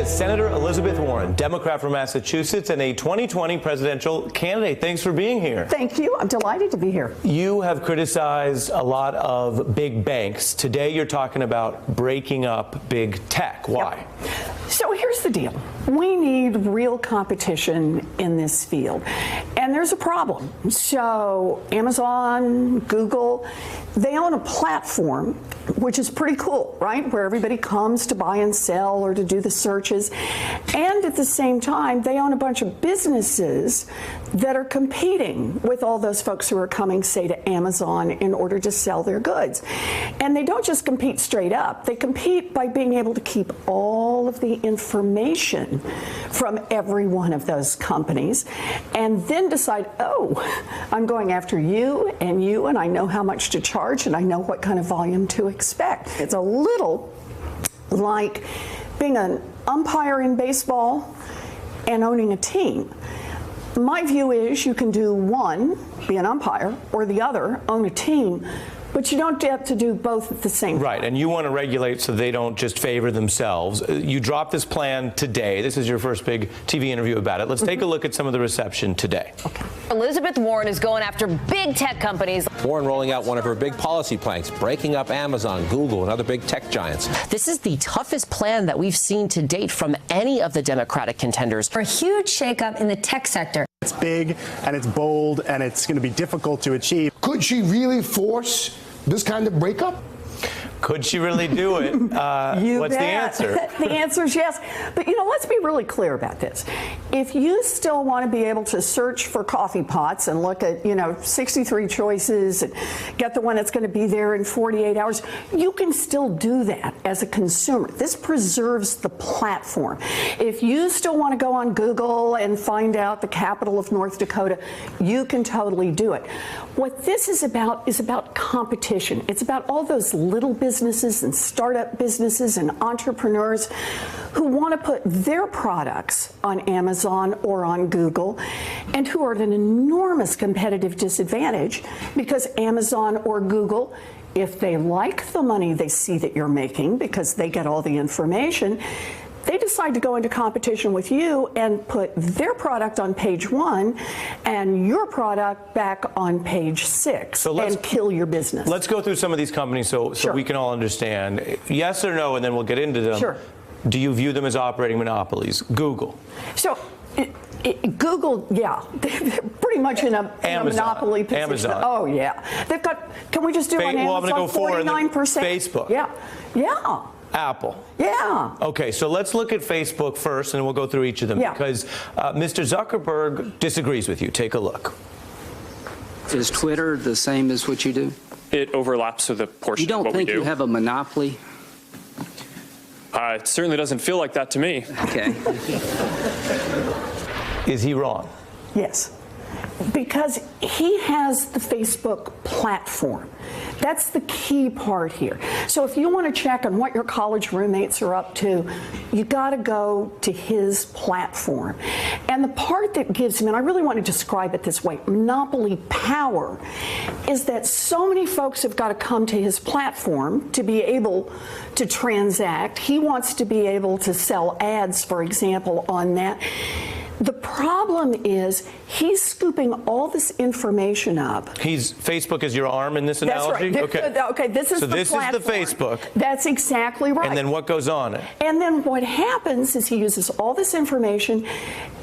is Senator Elizabeth Warren, Democrat from Massachusetts and a 2020 presidential candidate. Thanks for being here. Thank you. I'm delighted to be here. You have criticized a lot of big banks. Today you're talking about breaking up big tech. Why? Yep. So here's the deal. We need real competition in this field. And there's a problem. So Amazon, Google, they own a platform, which is pretty cool, right? Where everybody comes to buy and sell or to do the searches. And at the same time, they own a bunch of businesses that are competing with all those folks who are coming, say, to Amazon in order to sell their goods. And they don't just compete straight up. They compete by being able to keep all of the information from every one of those companies and then decide, oh, I'm going after you, and I know how much to charge, and I know what kind of volume to expect. It's a little like being an umpire in baseball and owning a team. My view is you can do one, be an umpire, or the other, own a team, but you don't have to do both at the same time. Right, and you want to regulate so they don't just favor themselves. You dropped this plan today. This is your first big TV interview about it. Let's take a look at some of the reception today. Okay. Elizabeth Warren is going after big tech companies. Warren rolling out one of her big policy planks, breaking up Amazon, Google, and other big tech giants. This is the toughest plan that we've seen to date from any of the Democratic contenders. For a huge shakeup in the tech sector. It's big and it's bold and it's going to be difficult to achieve. Could she really force this kind of breakup? Could she really do it? What's the answer? The answer is yes. But, let's be really clear about this. If you still want to be able to search for coffee pots and look at, 63 choices and get the one that's going to be there in 48 hours, you can still do that as a consumer. This preserves the platform. If you still want to go on Google and find out the capital of North Dakota, you can totally do it. What this is about competition. It's about all those little businesses and startup businesses and entrepreneurs who want to put their products on Amazon or on Google and who are at an enormous competitive disadvantage because Amazon or Google, if they like the money they see that you're making because they get all the information, they decide to go into competition with you and put their product on page 1 and your product back on page 6 and kill your business. Let's go through some of these companies so Sure. we can all understand. Yes or no, and then we'll get into them. Sure. Do you view them as operating monopolies? Google. So Google, yeah, they're pretty much in a monopoly position. Amazon. Oh, yeah. They've got, can we just do on Amazon, well, I'm going to go 49%? Facebook. Yeah. Yeah. Apple. Yeah. Okay, so let's look at Facebook first, and we'll go through each of them because Mr. Zuckerberg disagrees with you. Take a look. Is Twitter the same as what you do? It overlaps with a portion of what we do. You don't think you have a monopoly? It certainly doesn't feel like that to me. Okay. Is he wrong? Yes. Because he has the Facebook platform. That's the key part here. So if you want to check on what your college roommates are up to, you got to go to his platform. And the part that gives him, and I really want to describe it this way, monopoly power, is that so many folks have got to come to his platform to be able to transact. He wants to be able to sell ads, for example, on that. The problem is he's scooping all this information up. Facebook is your arm in this analogy? That's right. Okay, this is the platform. This is the Facebook. That's exactly right. And then what goes on it? And then what happens is he uses all this information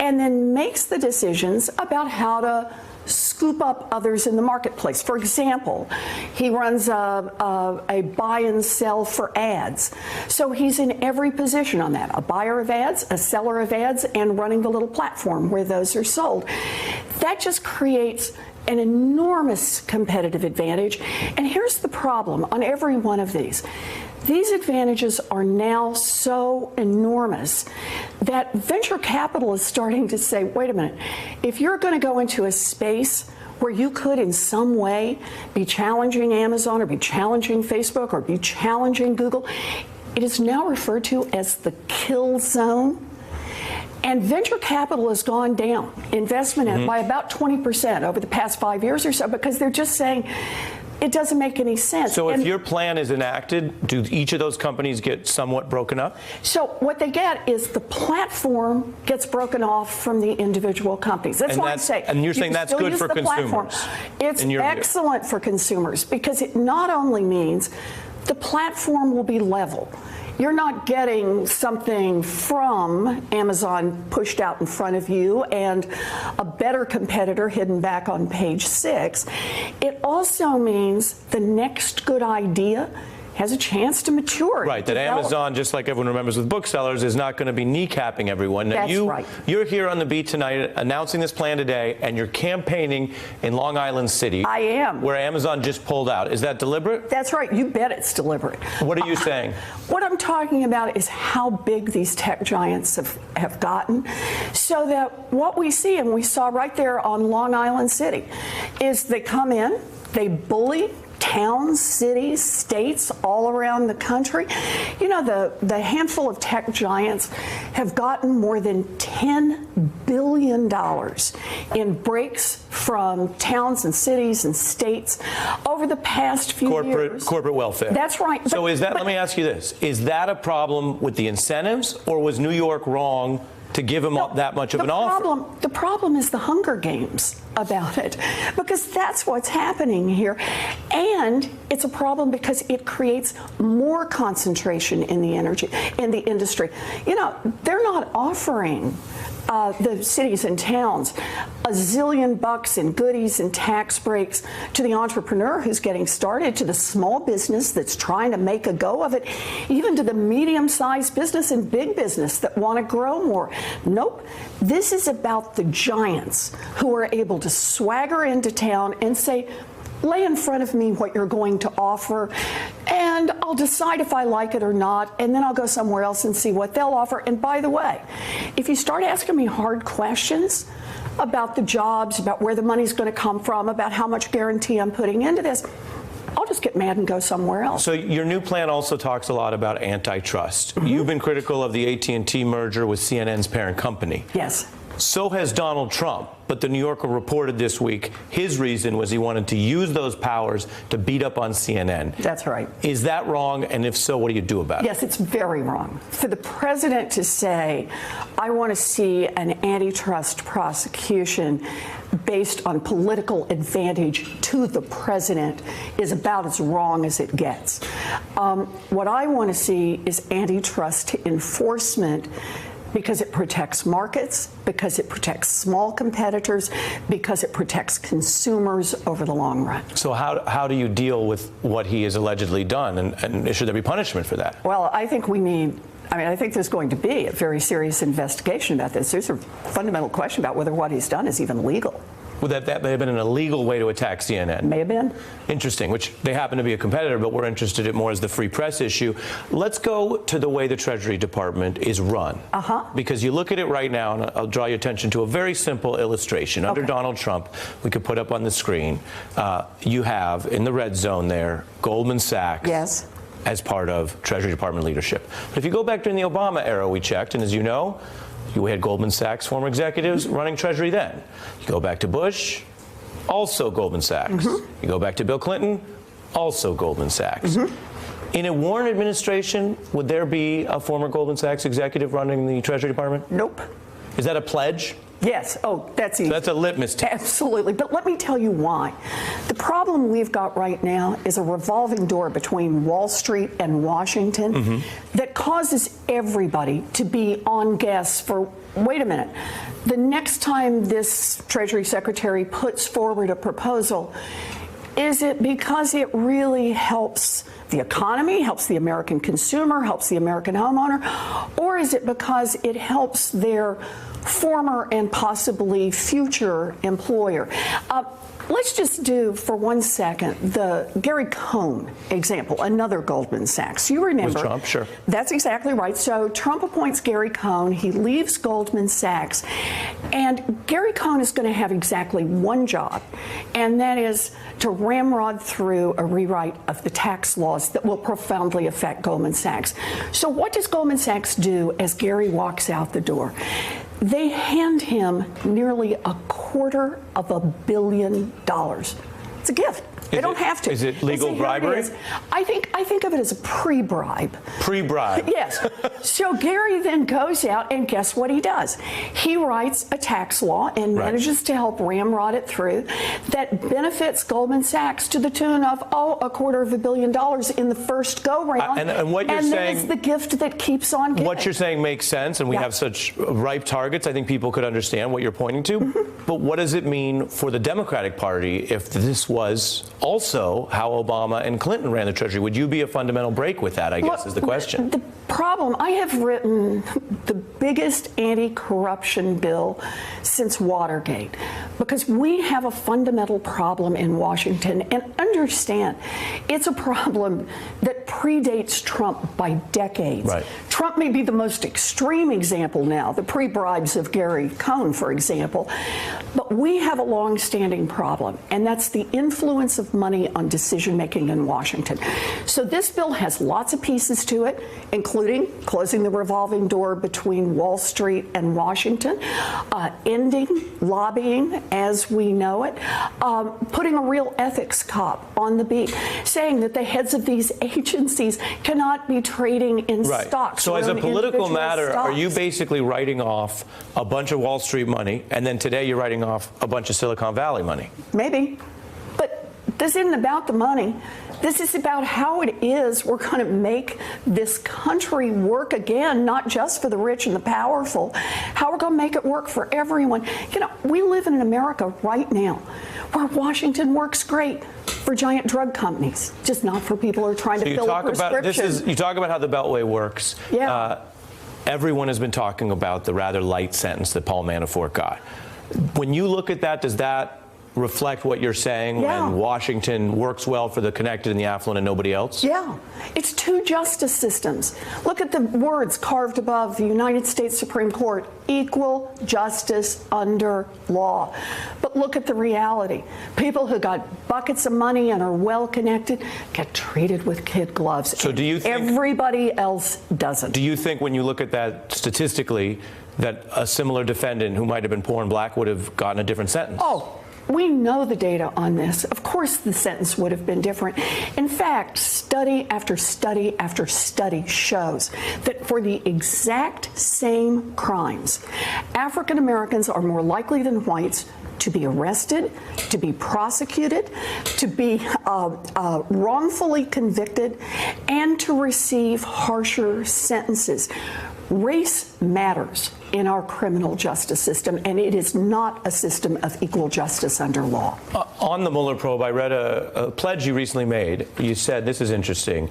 and then makes the decisions about how to scoop up others in the marketplace. For example, he runs a buy and sell for ads. So he's in every position on that, a buyer of ads, a seller of ads, and running the little platform where those are sold. That just creates an enormous competitive advantage. And here's the problem on every one of these. These advantages are now so enormous that venture capital is starting to say, wait a minute, if you're going to go into a space where you could in some way be challenging Amazon or be challenging Facebook or be challenging Google, it is now referred to as the kill zone. And venture capital has gone down, investment by about 20% over the past 5 years or so, because they're just saying, It doesn't make any sense. So if And your plan is enacted, do each of those companies get somewhat broken up? so what they get is the platform gets broken off from the individual companies. That's And why I that's- say. and you're you saying can that's still good use for the platform. consumers, It's in your view. excellent for consumers because it not only means the platform will be level. You're not getting something from Amazon pushed out in front of you and a better competitor hidden back on page 6. It also means the next good idea has a chance to mature. Right, that develop. Amazon, just like everyone remembers with booksellers, is not going to be kneecapping everyone. Now, That's right. You're here on the beat tonight announcing this plan today, and you're campaigning in Long Island City. I am. Where Amazon just pulled out. Is that deliberate? That's right. You bet it's deliberate. What are you saying? What I'm talking about is how big these tech giants have gotten, so that what we see, and we saw right there on Long Island City, is they come in, they bully towns, cities, states all around the country. You know, the handful of tech giants have gotten more than $10 billion in breaks from towns and cities and states over the past few years. Corporate welfare. That's right. So let me ask you this. Is that a problem with the incentives, or was New York wrong to give them that much of an offer? The problem is the Hunger Games about it, because that's what's happening here. And it's a problem because it creates more concentration in the industry. You know, they're not offering the cities and towns $1 zillion in goodies and tax breaks to the entrepreneur who's getting started, to the small business that's trying to make a go of it, even to the medium-sized business and big business that want to grow more. Nope. This is about the giants who are able to swagger into town and say, lay in front of me what you're going to offer, and I'll decide if I like it or not, and then I'll go somewhere else and see what they'll offer. And by the way, if you start asking me hard questions about the jobs, about where the money's going to come from, about how much guarantee I'm putting into this, I'll just get mad and go somewhere else. So your new plan also talks a lot about antitrust. You've been critical of the AT&T merger with CNN's parent company. Yes. So has Donald Trump, but the New Yorker reported this week his reason was he wanted to use those powers to beat up on CNN. That's right. Is that wrong? And if so, what do you do about it? Yes, it's very wrong. For the president to say, I want to see an antitrust prosecution based on political advantage to the president is about as wrong as it gets. What I want to see is antitrust enforcement, because it protects markets, because it protects small competitors, because it protects consumers over the long run. So how do you deal with what he has allegedly done, and should there be punishment for that? Well, I think I think there's going to be a very serious investigation about this. There's a fundamental question about whether what he's done is even legal. Well, that may have been an illegal way to attack CNN. May have been. Interesting, which they happen to be a competitor, but we're interested in more as the free press issue. Let's go to the way the Treasury Department is run. Because you look at it right now, and I'll draw your attention to a very simple illustration. Under Donald Trump, we could put up on the screen, you have in the red zone there, Goldman Sachs. Yes. As part of Treasury Department leadership. But if you go back during the Obama era, we checked, and as you know, we had Goldman Sachs former executives running Treasury then. You go back to Bush, also Goldman Sachs. You go back to Bill Clinton, also Goldman Sachs. In a Warren administration, would there be a former Goldman Sachs executive running the Treasury Department? Nope. Is that a pledge? Yes. Oh, that's easy. So that's a litmus test. Absolutely. But let me tell you why. The problem we've got right now is a revolving door between Wall Street and Washington that causes everybody to be on guess for, wait a minute, the next time this Treasury Secretary puts forward a proposal, is it because it really helps the economy, helps the American consumer, helps the American homeowner, or is it because it helps their former and possibly future employer? Let's just do, for 1 second, the Gary Cohn example, another Goldman Sachs. You remember. With Trump, sure. That's exactly right. So Trump appoints Gary Cohn. He leaves Goldman Sachs. And Gary Cohn is going to have exactly one job, and that is to ramrod through a rewrite of the tax laws that will profoundly affect Goldman Sachs. So what does Goldman Sachs do as Gary walks out the door? They hand him nearly $250 million. It's a gift. They don't have to. Is it legal They say, here it bribery? is. I think of it as a pre-bribe. Pre-bribe. Yes. So Gary then goes out and guess what he does? He writes a tax law and Right. manages to help ramrod it through that benefits Goldman Sachs to the tune of, $250 million in the first go-round. And what you're and saying- then it's the gift that keeps on giving. What you're saying makes sense, and we Yeah. have such ripe targets. I think people could understand what you're pointing to. But what does it mean for the Democratic Party if this was also how Obama and Clinton ran the Treasury? Would you be a fundamental break with that, I guess, Look, is the question. The problem, I have written the biggest anti-corruption bill since Watergate because we have a fundamental problem in Washington. And understand, it's a problem that predates Trump by decades. Right. Trump may be the most extreme example now, the pre-bribes of Gary Cohn, for example. But we have a long-standing problem, and that's the influence of money on decision-making in Washington. So this bill has lots of pieces to it, including closing the revolving door between Wall Street and Washington, ending lobbying as we know it, putting a real ethics cop on the beat, saying that the heads of these agencies cannot be trading in Right. stocks. So or as a in political individual matter, are you stocks. basically writing off a bunch of Wall Street money, and then today you're writing off a bunch of Silicon Valley money? Maybe. But this isn't about the money. This is about how it is we're going to make this country work again, not just for the rich and the powerful, how we're going to make it work for everyone. You know, we live in America right now where Washington works great for giant drug companies, just not for people who are trying So to you fill a talk about prescription. you talk about how the Beltway works. Yeah. Everyone has been talking about the rather light sentence that Paul Manafort got. When you look at that, does that reflect what you're saying Yeah. when Washington works well for the connected and the affluent and nobody else? Yeah, it's two justice systems. Look at the words carved above the United States Supreme Court, equal justice under law. But look at the reality. People who got buckets of money and are well connected get treated with kid gloves. So do you think- everybody else doesn't? Do you think when you look at that statistically that a similar defendant who might have been poor and black would have gotten a different sentence? Oh, we know the data on this. Of course, the sentence would have been different. In fact, study after study after study shows that for the exact same crimes, African Americans are more likely than whites to be arrested, to be prosecuted, to be wrongfully convicted, and to receive harsher sentences. Race matters in our criminal justice system, and it is not a system of equal justice under law. On the Mueller probe, I read a pledge you recently made. You said, this is interesting,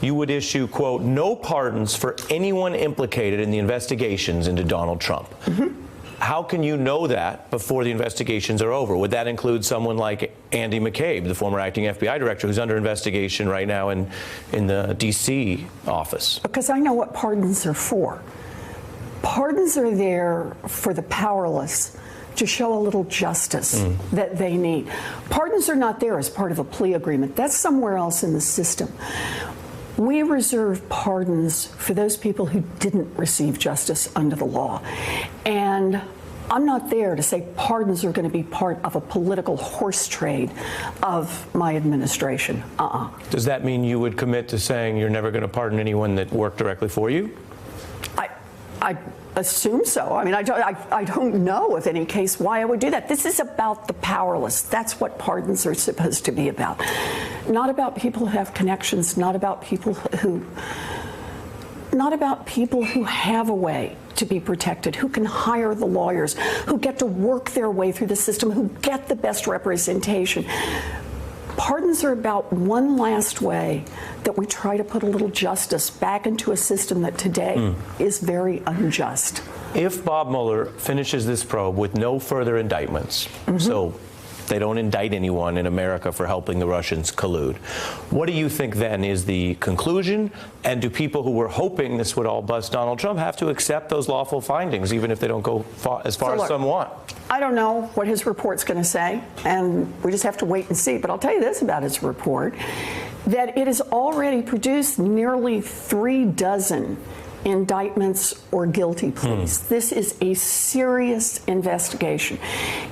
you would issue, quote, no pardons for anyone implicated in the investigations into Donald Trump. How can you know that before the investigations are over? Would that include someone like Andy McCabe, the former acting FBI director, who's under investigation right now in the D.C. office? Because I know what pardons are for. Pardons are there for the powerless to show a little justice that they need. Pardons are not there as part of a plea agreement. That's somewhere else in the system. We reserve pardons for those people who didn't receive justice under the law. And I'm not there to say pardons are going to be part of a political horse trade of my administration. Does that mean you would commit to saying you're never going to pardon anyone that worked directly for you? I assume so. I mean, I don't know of any case why I would do that. This is about the powerless. That's what pardons are supposed to be about. Not about people who have connections, not about people who have a way to be protected, who can hire the lawyers, who get to work their way through the system, who get the best representation. Pardons are about one last way that we try to put a little justice back into a system that today is very unjust. If Bob Mueller finishes this probe with no further indictments, so they don't indict anyone in America for helping the Russians collude, what do you think then is the conclusion? And do people who were hoping this would all bust Donald Trump have to accept those lawful findings, even if they don't go as far as some want? I don't know what his report's going to say, and we just have to wait and see. But I'll tell you this about his report, that it has already produced nearly 3 dozen indictments or guilty pleas. This is a serious investigation.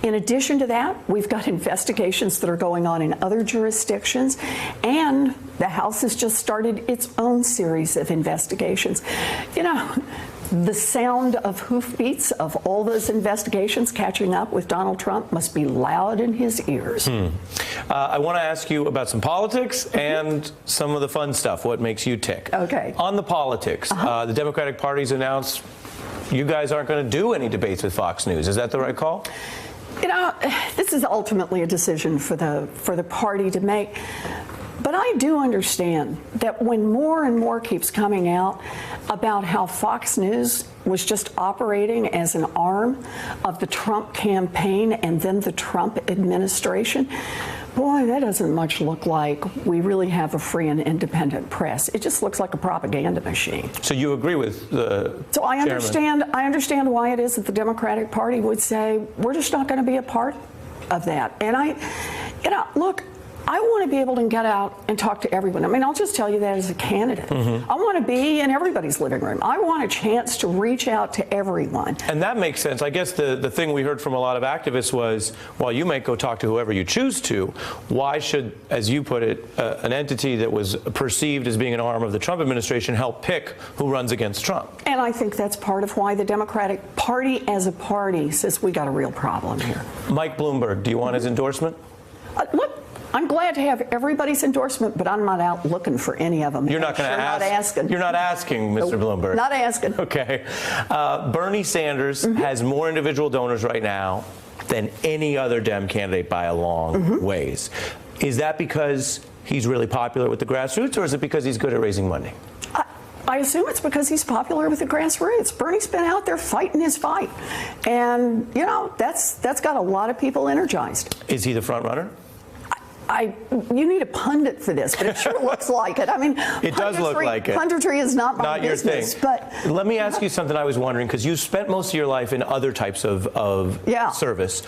In addition to that, we've got investigations that are going on in other jurisdictions, and the House has just started its own series of investigations. You know, the sound of hoofbeats of all those investigations catching up with Donald Trump must be loud in his ears. I want to ask you about some politics and some of the fun stuff, what makes you tick. Okay. On the politics, the Democratic Party's announced you guys aren't going to do any debates with Fox News. Is that the right call? You know, this is ultimately a decision for the party to make. But I do understand that when more and more keeps coming out about how Fox News was just operating as an arm of the Trump campaign and then the Trump administration, boy, that doesn't much look like we really have a free and independent press. It just looks like a propaganda machine. So you agree with the So I chairman? understand why it is that the Democratic Party would say, we're just not going to be a part of that. And look, I want to be able to get out and talk to everyone. I mean, I'll just tell you that as a candidate. I want to be in everybody's living room. I want a chance to reach out to everyone. And that makes sense. I guess the thing we heard from a lot of activists was, while you might go talk to whoever you choose to, why should, as you put it, an entity that was perceived as being an arm of the Trump administration help pick who runs against Trump? And I think that's part of why the Democratic Party as a party says we got a real problem here. Mike Bloomberg, do you want his endorsement? Look, I'm glad to have everybody's endorsement, but I'm not out looking for any of them. You're not going to ask. Not asking. You're not asking, Mr. Nope, Bloomberg. Not asking. Okay. Bernie Sanders has more individual donors right now than any other Dem candidate by a long ways. Is that because he's really popular with the grassroots, or is it because he's good at raising money? I assume it's because he's popular with the grassroots. Bernie's been out there fighting his fight, and you know that's got a lot of people energized. Is he the front runner? You need a pundit for this, but it sure looks like it. I mean, it does look like it. Punditry is not my your business, thing. But let me ask you something I was wondering, because you spent most of your life in other types of service.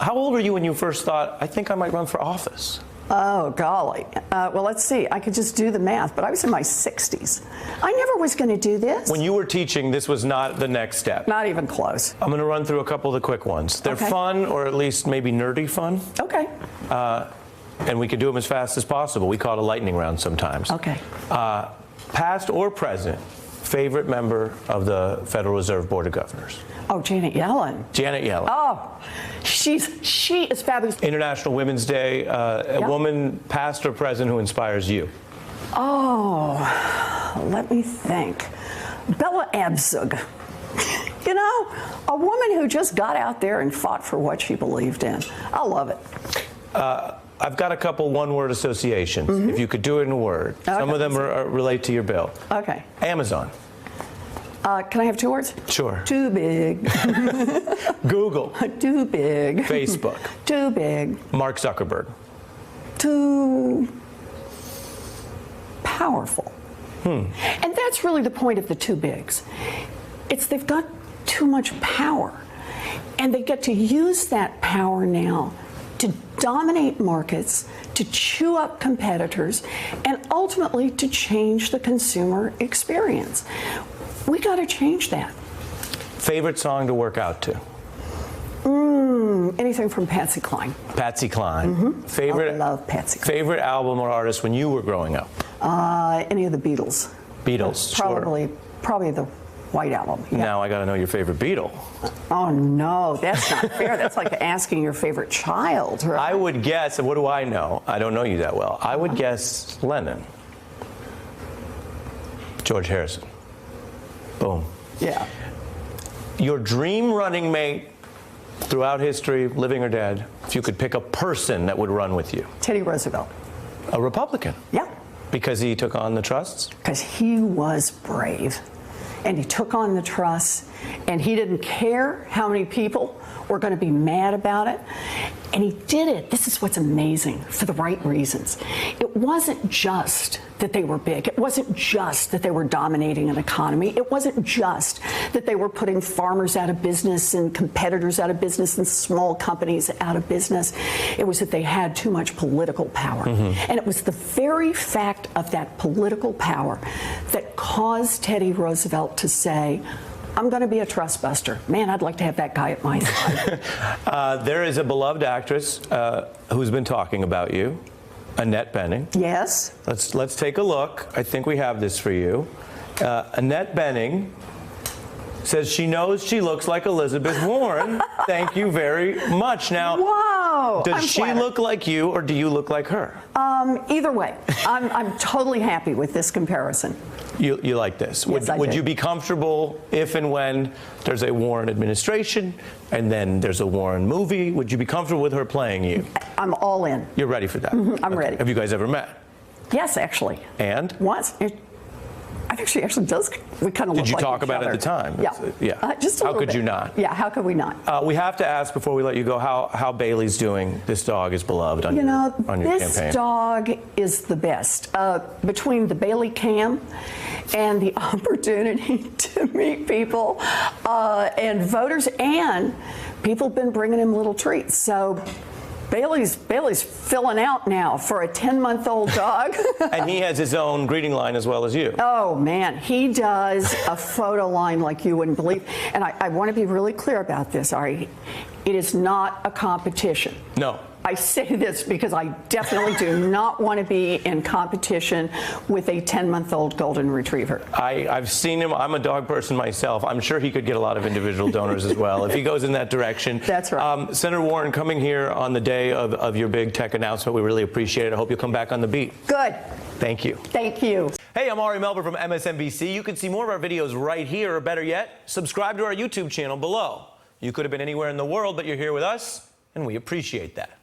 How old were you when you first thought, I think I might run for office? Oh, golly. Well, let's see. I could just do the math, but I was in my 60s. I never was going to do this. When you were teaching, this was not the next step. Not even close. I'm going to run through a couple of the quick ones. They're Okay. fun, or at least maybe nerdy fun. Okay. And we can do them as fast as possible. We call it a lightning round sometimes. Okay. Past or present, favorite member of the Federal Reserve Board of Governors? Oh, Janet Yellen. Janet Yellen. Oh, she is fabulous. International Women's Day, a woman past or present who inspires you? Oh, let me think. Bella Abzug. You know, a woman who just got out there and fought for what she believed in. I love it. I've got a couple one-word associations. If you could do it in a word. Some of them relate to your bill. Okay. Amazon. Can I have 2 words? Sure. Too big. Google. Too big. Facebook. Too big. Mark Zuckerberg. Too powerful. And that's really the point of the too bigs. It's they've got too much power. And they get to use that power now to dominate markets, to chew up competitors, and ultimately to change the consumer experience. We got to change that. Favorite song to work out to? Anything from Patsy Cline. Patsy Cline. Favorite, I love Patsy Cline. Favorite album or artist when you were growing up? Any of the Beatles. Beatles, sure. Probably the White Album. Yeah. Now I got to know your favorite Beatle. Oh no, that's not fair. That's like asking your favorite child. Right? I would guess, and what do I know? I don't know you that well. I would guess Lennon. George Harrison. Boom. Yeah. Your dream running mate throughout history, living or dead, if you could pick a person that would run with you. Teddy Roosevelt. A Republican. Yeah. Because he took on the trusts? Because he was brave. And he took on the trusts, and he didn't care how many people were going to be mad about it. And he did it, this is what's amazing, for the right reasons. It wasn't just that they were big. It wasn't just that they were dominating an economy. It wasn't just that they were putting farmers out of business and competitors out of business and small companies out of business. It was that they had too much political power. And it was the very fact of that political power that caused Teddy Roosevelt to say, I'm going to be a trust buster. Man, I'd like to have that guy at my side. There is a beloved actress who's been talking about you, Annette Bening. Yes. Let's take a look. I think we have this for you. Annette Bening says she knows she looks like Elizabeth Warren. Thank you very much. Now, Whoa! does I'm she flattered. look like you, or do you look like her? Either way, I'm totally happy with this comparison. You like this? Yes, I would do. you be comfortable if and when there's a Warren administration and then there's a Warren movie? Would you be comfortable with her playing you? I'm all in. You're ready for that? I'm ready. Have you guys ever met? Yes, actually. And? Once. I think she actually does. We kind of look Did you like talk each about it other. at the time? Yeah. Yeah. Just a How little could bit. you not? Yeah. How could we not? We have to ask before we let you go how Bailey's doing. This dog is beloved on You know, on your this campaign. dog is the best. Between the Bailey Cam and the opportunity to meet people and voters, and people have been bringing him little treats. So Bailey's filling out now for a 10-month-old dog. And he has his own greeting line as well as you. Oh, man, he does a photo line like you wouldn't believe. And I want to be really clear about this, Ari. It is not a competition. No. I say this because I definitely do not want to be in competition with a 10-month-old golden retriever. I've seen him. I'm a dog person myself. I'm sure he could get a lot of individual donors as well if he goes in that direction. That's right. Senator Warren, coming here on the day of your big tech announcement, we really appreciate it. I hope you'll come back on the beat. Good. Thank you. Thank you. Hey, I'm Ari Melber from MSNBC. You can see more of our videos right here, or better yet, subscribe to our YouTube channel below. You could have been anywhere in the world, but you're here with us, and we appreciate that.